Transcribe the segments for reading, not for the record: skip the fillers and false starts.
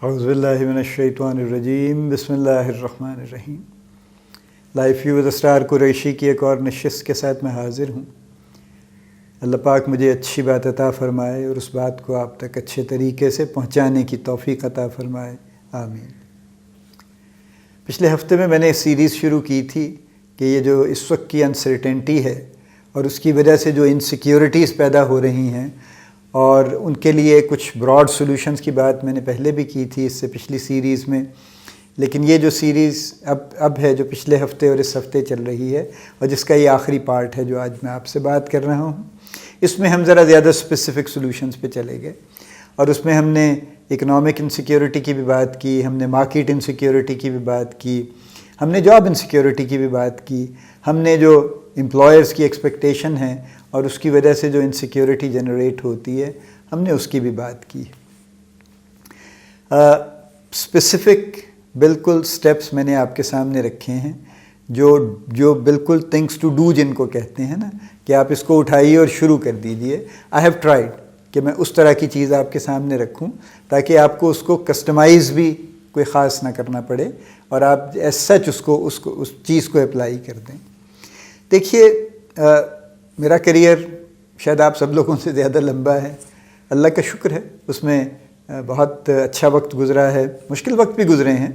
اعوذ باللہ من الشیطان الرجیم بسم اللہ الرحمن الرحیم۔ لائف ویو اسرار قریشی کی ایک اور نشست کے ساتھ میں حاضر ہوں۔ اللہ پاک مجھے اچھی بات عطا فرمائے اور اس بات کو آپ تک اچھے طریقے سے پہنچانے کی توفیق عطا فرمائے، آمین۔ پچھلے ہفتے میں نے ایک سیریز شروع کی تھی کہ یہ جو اس وقت کی انسرٹینٹی ہے اور اس کی وجہ سے جو انسیکیورٹیز پیدا ہو رہی ہیں اور ان کے لیے کچھ براڈ سولوشنز کی بات میں نے پہلے بھی کی تھی اس سے پچھلی سیریز میں، لیکن یہ جو سیریز اب ہے جو پچھلے ہفتے اور اس ہفتے چل رہی ہے اور جس کا یہ آخری پارٹ ہے جو آج میں آپ سے بات کر رہا ہوں، اس میں ہم ذرا زیادہ اسپیسیفک سولوشنز پہ چلے گئے اور اس میں ہم نے اکنامک انسیکیورٹی کی بھی بات کی، ہم نے مارکیٹ انسیکیورٹی کی بھی بات کی، ہم نے جاب انسیکیورٹی کی بھی بات کی، ہم نے جو امپلائرز کی ایکسپیکٹیشن ہے اور اس کی وجہ سے جو انسیکیورٹی جنریٹ ہوتی ہے ہم نے اس کی بھی بات کی۔ اسپیسیفک بالکل سٹیپس میں نے آپ کے سامنے رکھے ہیں جو بالکل تھنگس ٹو ڈو جن کو کہتے ہیں نا، کہ آپ اس کو اٹھائیے اور شروع کر دیجیے۔ آئی ہیو ٹرائیڈ کہ میں اس طرح کی چیز آپ کے سامنے رکھوں تاکہ آپ کو اس کو کسٹمائز بھی کوئی خاص نہ کرنا پڑے اور آپ ایز سچ اس چیز کو اپلائی کر دیں۔ دیکھیے، میرا کیریئر شاید آپ سب لوگوں سے زیادہ لمبا ہے، اللہ کا شکر ہے، اس میں بہت اچھا وقت گزرا ہے، مشکل وقت بھی گزرے ہیں۔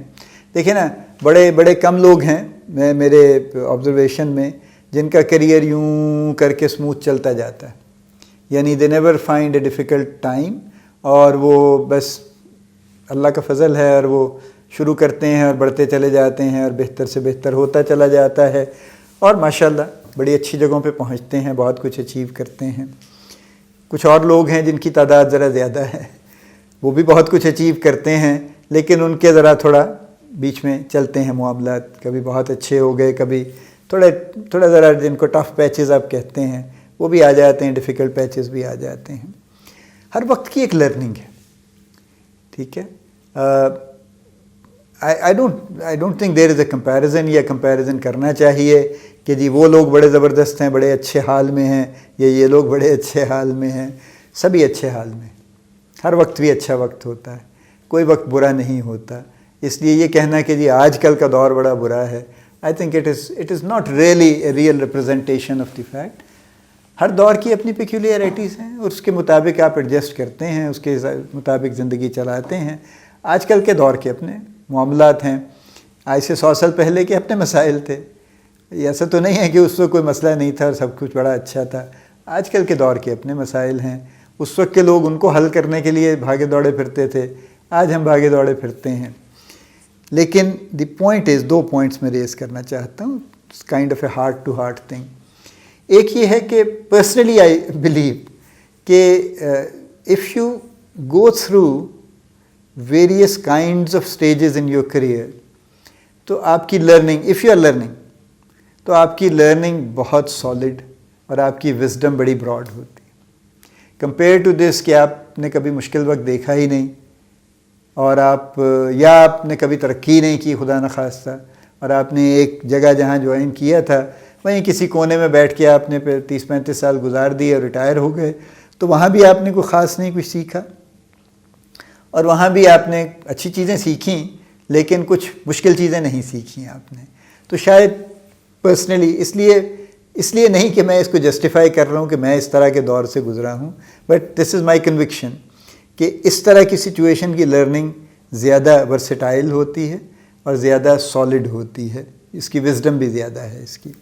دیکھیں نا، بڑے کم لوگ ہیں میرے آبزرویشن میں جن کا کیریئر یوں کر کے سموتھ چلتا جاتا ہے، یعنی they never find a difficult time, اور وہ بس اللہ کا فضل ہے اور وہ شروع کرتے ہیں اور بڑھتے چلے جاتے ہیں اور بہتر سے بہتر ہوتا چلا جاتا ہے اور ماشاءاللہ بڑی اچھی جگہوں پہ پہنچتے ہیں، بہت کچھ اچیو کرتے ہیں۔ کچھ اور لوگ ہیں جن کی تعداد ذرا زیادہ ہے، وہ بھی بہت کچھ اچیو کرتے ہیں لیکن ان کے ذرا تھوڑا بیچ میں چلتے ہیں معاملات، کبھی بہت اچھے ہو گئے، کبھی تھوڑا ذرا جن کو ٹف پیچز آپ کہتے ہیں وہ بھی آ جاتے ہیں، ڈیفیکلٹ پیچز بھی آ جاتے ہیں۔ ہر وقت کی ایک لرننگ ہے، ٹھیک ہے۔ I don't think there is a comparison یا comparison کرنا چاہیے کہ جی وہ لوگ بڑے زبردست ہیں، بڑے اچھے حال میں ہیں، یا یہ لوگ بڑے اچھے حال میں ہیں۔ سبھی اچھے حال میں، ہر وقت بھی اچھا وقت ہوتا ہے، کوئی وقت برا نہیں ہوتا۔ اس لیے یہ کہنا کہ جی آج کل کا دور بڑا برا ہے، I think it is not really a real representation of the fact۔ ہر دور کی اپنی پیکولیرٹیز ہیں اور اس کے مطابق آپ ایڈجسٹ کرتے ہیں، اس کے مطابق زندگی چلاتے ہیں۔ آج کل کے دور کے اپنے معاملات ہیں، آج سے 100 سال پہلے کے اپنے مسائل تھے۔ ایسا تو نہیں ہے کہ اس وقت کوئی مسئلہ نہیں تھا اور سب کچھ بڑا اچھا تھا۔ آج کل کے دور کے اپنے مسائل ہیں، اس وقت کے لوگ ان کو حل کرنے کے لیے بھاگے دوڑے پھرتے تھے، آج ہم بھاگے دوڑے پھرتے ہیں۔ لیکن دی پوائنٹ از، 2 پوائنٹس میں ریز کرنا چاہتا ہوں، kind of a heart to heart thing. ایک یہ ہے کہ پرسنلی آئی بلیو کہ if you go through various kinds of stages in your career, تو آپ کی learning, if you are learning, تو آپ کی لرننگ بہت سالڈ اور آپ کی وزڈم بڑی براڈ ہوتی ہے کمپیئر ٹو دس کہ آپ نے کبھی مشکل وقت دیکھا ہی نہیں اور آپ نے کبھی ترقی نہیں کی خدا نخواستہ، اور آپ نے ایک جگہ جہاں جوائن کیا تھا وہیں کسی کونے میں بیٹھ کے آپ نے پھر 30-35 سال گزار دیے اور ریٹائر ہو گئے، تو وہاں بھی آپ نے کوئی خاص نہیں کچھ سیکھا، اور وہاں بھی آپ نے اچھی چیزیں سیکھیں لیکن کچھ مشکل چیزیں نہیں سیکھیں آپ نے۔ تو شاید پرسنلی اس لیے نہیں کہ میں اس کو جسٹیفائی کر رہا ہوں کہ میں اس طرح کے دور سے گزرا ہوں، but this is my conviction کہ اس طرح کی سچویشن کی لرننگ زیادہ ورسٹائل ہوتی ہے اور زیادہ سالڈ ہوتی ہے، اس کی وزڈم بھی زیادہ ہے اس کی،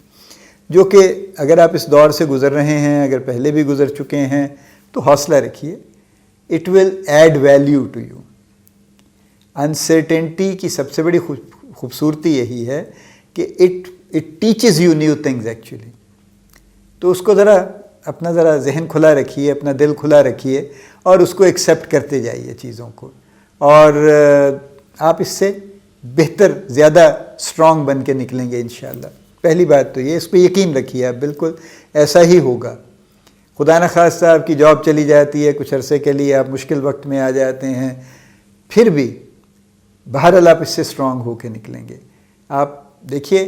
جو کہ اگر آپ اس دور سے گزر رہے ہیں، اگر پہلے بھی گزر چکے ہیں تو حوصلہ رکھیے، it will add value to you. Uncertainty کی سب سے بڑی خوبصورتی یہی ہے کہ it teaches you new things actually. تو اس کو اپنا ذرا ذہن کھلا رکھیے، اپنا دل کھلا رکھیے اور اس کو ایکسیپٹ کرتے جائیے چیزوں کو، اور آپ اس سے بہتر، زیادہ اسٹرانگ بن کے نکلیں گے انشاءاللہ۔ پہلی بات تو یہ، اس پہ یقین رکھیے، آپ بالکل ایسا ہی ہوگا۔ خدا نخواستہ آپ کی جاب چلی جاتی ہے، کچھ عرصے کے لیے آپ مشکل وقت میں آ جاتے ہیں، پھر بھی بہرحال آپ اس سے اسٹرانگ ہو کے نکلیں گے۔ آپ دیکھیے،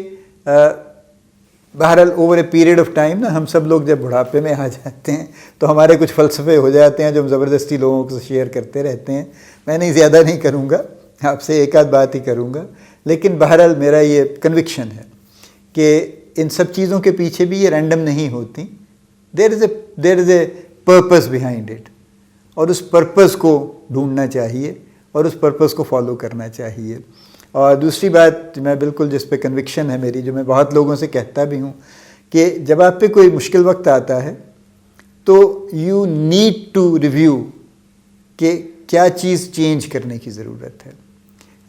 بہرحال over a period of time نا ہم سب لوگ جب بڑھاپے میں آ جاتے ہیں تو ہمارے کچھ فلسفے ہو جاتے ہیں جو ہم زبردستی لوگوں سے شیئر کرتے رہتے ہیں. میں نہیں زیادہ نہیں کروں گا, آپ سے ایک آدھ بات ہی کروں گا, لیکن بہرحال میرا یہ کنوکشن ہے کہ ان سب چیزوں کے پیچھے بھی یہ رینڈم نہیں ہوتی. دیر از اے پرپز بیہائنڈ اٹ, اور اس پرپز کو ڈھونڈنا چاہیے اور اس پرپز کو فالو کرنا چاہیے. اور دوسری بات میں بالکل جس پہ کنوکشن ہے میری, جو میں بہت لوگوں سے کہتا بھی ہوں, کہ جب آپ پہ کوئی مشکل وقت آتا ہے تو یو نیڈ ٹو ریویو کہ کیا چیز چینج کرنے کی ضرورت ہے.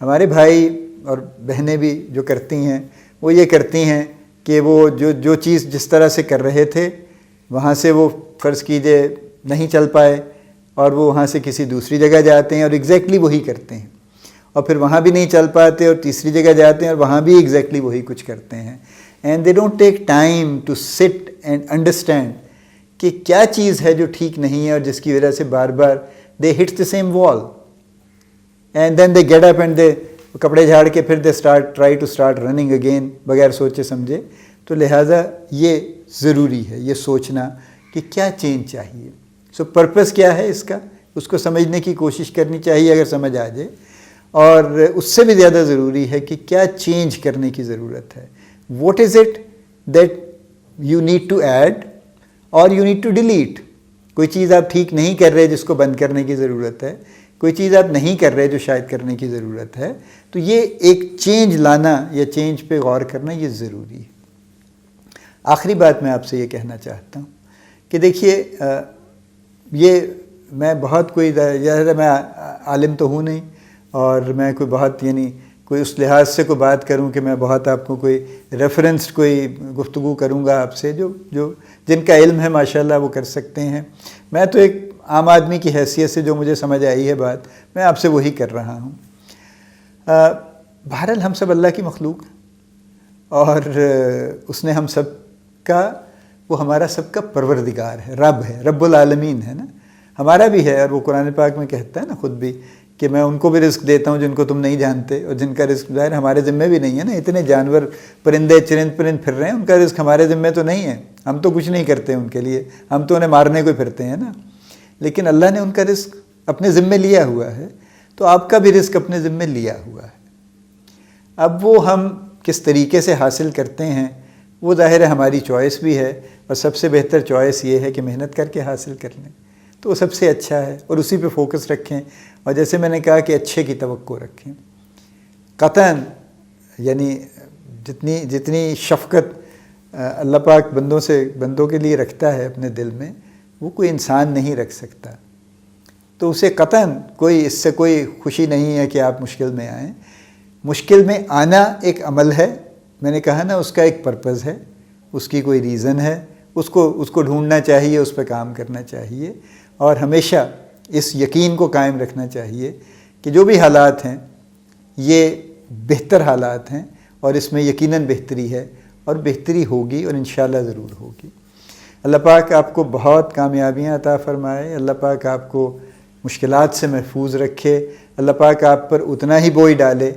ہمارے بھائی اور بہنیں بھی جو کرتی ہیں وہ یہ کرتی ہیں کہ وہ جو چیز جس طرح سے کر رہے تھے وہاں سے وہ فرض کیجئے نہیں چل پائے, اور وہ وہاں سے کسی دوسری جگہ جاتے ہیں اور ایگزیکٹلی وہی کرتے ہیں, اور پھر وہاں بھی نہیں چل پاتے اور تیسری جگہ جاتے ہیں اور وہاں بھی ایگزیکٹلی وہی کچھ کرتے ہیں. And they don't take time to sit and understand کہ کیا چیز ہے جو ٹھیک نہیں ہے اور جس کی وجہ سے بار بار they hit the same wall, and then they get up and they کپڑے جھاڑ کے پھر they try to start running again بغیر سوچے سمجھے. تو لہٰذا یہ ضروری ہے یہ سوچنا کہ کیا چینج چاہیے. سو پرپس کیا ہے اس کا, اس کو سمجھنے کی کوشش کرنی چاہیے اگر سمجھ آ جائے, اور اس سے بھی زیادہ ضروری ہے کہ کیا چینج کرنے کی ضرورت ہے. What is it that you need to add اور یو نیڈ ٹو ڈیلیٹ. کوئی چیز آپ ٹھیک نہیں کر رہے جس کو بند کرنے کی ضرورت ہے, کوئی چیز آپ نہیں کر رہے جو شاید کرنے کی ضرورت ہے, تو یہ ایک چینج لانا یا چینج پہ غور کرنا یہ ضروری ہے. آخری بات میں آپ سے یہ کہنا چاہتا ہوں کہ دیکھیے یہ میں بہت کوئی میں عالم تو ہوں نہیں, اور میں کوئی بہت یعنی کوئی اس لحاظ سے کوئی بات کروں کہ میں بہت آپ کو کوئی ریفرنس کوئی گفتگو کروں گا آپ سے, جو جن کا علم ہے ماشاءاللہ وہ کر سکتے ہیں. میں تو ایک عام آدمی کی حیثیت سے جو مجھے سمجھ آئی ہے بات میں آپ سے وہی کر رہا ہوں. بہرحال ہم سب اللہ کی مخلوق ہیں, اور اس نے ہم سب کا, وہ ہمارا سب کا پروردگار ہے, رب ہے, رب العالمین ہے نا, ہمارا بھی ہے. اور وہ قرآن پاک میں کہتا ہے نا خود بھی کہ میں ان کو بھی رزق دیتا ہوں جن کو تم نہیں جانتے, اور جن کا رزق ظاہر ہمارے ذمے بھی نہیں ہے نا. اتنے جانور پرندے چرند پرند پھر رہے ہیں, ان کا رزق ہمارے ذمے تو نہیں ہے, ہم تو کچھ نہیں کرتے ان کے لیے, ہم تو انہیں مارنے کو پھرتے ہیں نا. لیکن اللہ نے ان کا رزق اپنے ذمے لیا ہوا ہے, تو آپ کا بھی رزق اپنے ذمے لیا ہوا ہے. اب وہ ہم کس طریقے سے حاصل کرتے ہیں وہ ظاہر ہے ہماری چوائس بھی ہے, اور سب سے بہتر چوائس یہ ہے کہ محنت کر کے حاصل کر لیں, تو وہ سب سے اچھا ہے, اور اسی پہ فوکس رکھیں. اور جیسے میں نے کہا کہ اچھے کی توقع رکھیں. قطعاً یعنی جتنی شفقت اللہ پاک بندوں کے لیے رکھتا ہے اپنے دل میں, وہ کوئی انسان نہیں رکھ سکتا. تو اسے قطعاً اس سے کوئی خوشی نہیں ہے کہ آپ مشکل میں آئیں. مشکل میں آنا ایک عمل ہے, میں نے کہا نا اس کا ایک پرپز ہے, اس کی کوئی ریزن ہے, اس کو ڈھونڈنا چاہیے, اس پہ کام کرنا چاہیے, اور ہمیشہ اس یقین کو قائم رکھنا چاہیے کہ جو بھی حالات ہیں یہ بہتر حالات ہیں, اور اس میں یقیناً بہتری ہے, اور بہتری ہوگی, اور انشاءاللہ ضرور ہوگی. اللہ پاک آپ کو بہت کامیابیاں عطا فرمائے, اللہ پاک آپ کو مشکلات سے محفوظ رکھے, اللہ پاک آپ پر اتنا ہی بوجھ ڈالے.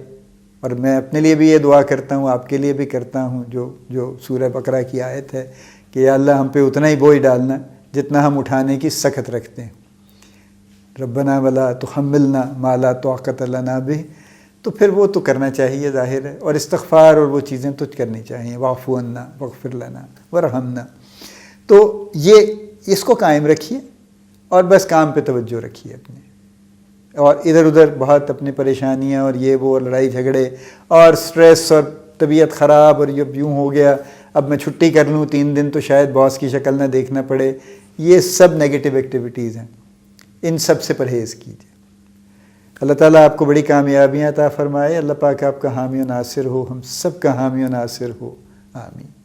اور میں اپنے لیے بھی یہ دعا کرتا ہوں, آپ کے لیے بھی کرتا ہوں, جو سورہ بقرہ کی آیت ہے کہ یا اللہ ہم پہ اتنا ہی بوجھ ڈالنا جتنا ہم اٹھانے کی سخت رکھتے ہیں. ربنا ولا تحملنا ما لا طاقت لنا بہ, تو پھر وہ تو کرنا چاہیے ظاہر ہے, اور استغفار اور وہ چیزیں تو کرنی چاہیے. واعف عنا واغفر لنا وارحمنا. تو یہ اس کو قائم رکھیے, اور بس کام پہ توجہ رکھیے اپنے, اور ادھر ادھر بہت اپنی پریشانیاں اور یہ وہ لڑائی جھگڑے اور سٹریس اور طبیعت خراب اور یہ یوں ہو گیا, اب میں چھٹی کر لوں 3 دن تو شاید باس کی شکل نہ دیکھنا پڑے, یہ سب نیگیٹو ایکٹیویٹیز ہیں, ان سب سے پرہیز کیجیے. اللہ تعالیٰ آپ کو بڑی کامیابیاں عطا فرمائے. اللہ پاک آپ کا حامی و ناصر ہو, ہم سب کا حامی و ناصر ہو. آمین.